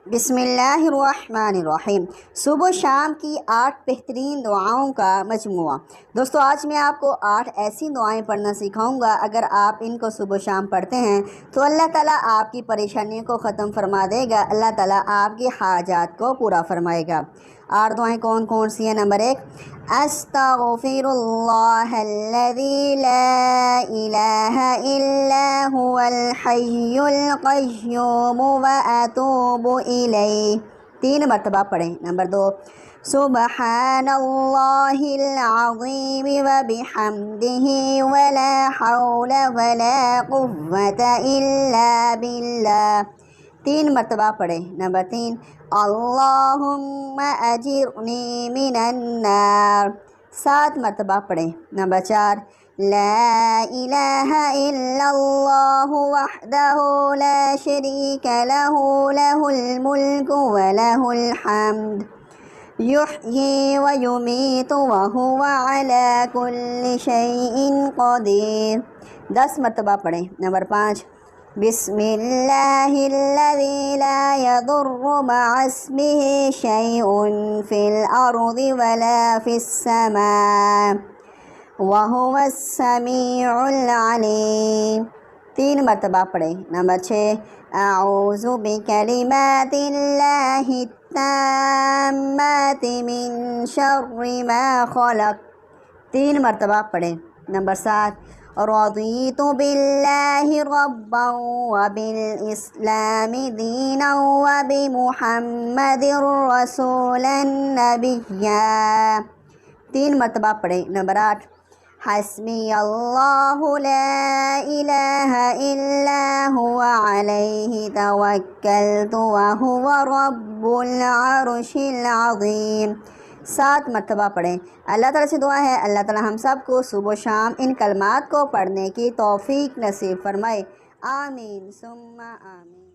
بسم اللہ الرحمن الرحیم۔ صبح و شام کی 8 بہترین دعاؤں کا مجموعہ۔ دوستو آج میں آپ کو 8 ایسی دعائیں پڑھنا سکھاؤں گا۔ اگر آپ ان کو صبح و شام پڑھتے ہیں تو اللہ تعالیٰ آپ کی پریشانیوں کو ختم فرما دے گا، اللہ تعالیٰ آپ کی حاجات کو پورا فرمائے گا۔ 8 دعائیں کون کون سی ہیں؟ نمبر 1، استغفر اللہ الذی لا الہ الا هو الحی القیوم واتوب الیہ، 3 مرتبہ پڑھیں۔ نمبر 2، سبحان اللہ العظیم وبحمدہ ولا حول ولا قوة الا باللہ، 3 مرتبہ پڑھیں۔ نمبر 3، اللہم اجرنی من النار، 7 مرتبہ پڑھیں۔ نمبر 4، لا الہ الا اللہ وحدہ لا شریک لہ لہ الملک ولہ الحمد یحیی ویمیت وہو علی کل شیء قدیر، 10 مرتبہ پڑھیں۔ نمبر 5، بسم اللہ الذی لا یضر مع اسمہ شیء فی الارض ولا فی السماء وہو السمیع العلیم، 3 مرتبہ پڑھیں۔ نمبر 6، اعوذ بکلمات اللہ التامات من شر ما خلق، 3 مرتبہ پڑھیں۔ نمبر 7، رضیت باللہ ربا وبالاسلام دینا وبمحمد رسولا نبیا، 3 مرتبہ پڑھیں۔ نمبر 8، حسبی اللہ لا الہ الا هو علیہ توکلت وہو رب العرش العظیم، 7 مرتبہ پڑھیں۔ اللہ تعالیٰ سے دعا ہے اللہ تعالیٰ ہم سب کو صبح و شام ان کلمات کو پڑھنے کی توفیق نصیب فرمائے، آمین ثم آمین۔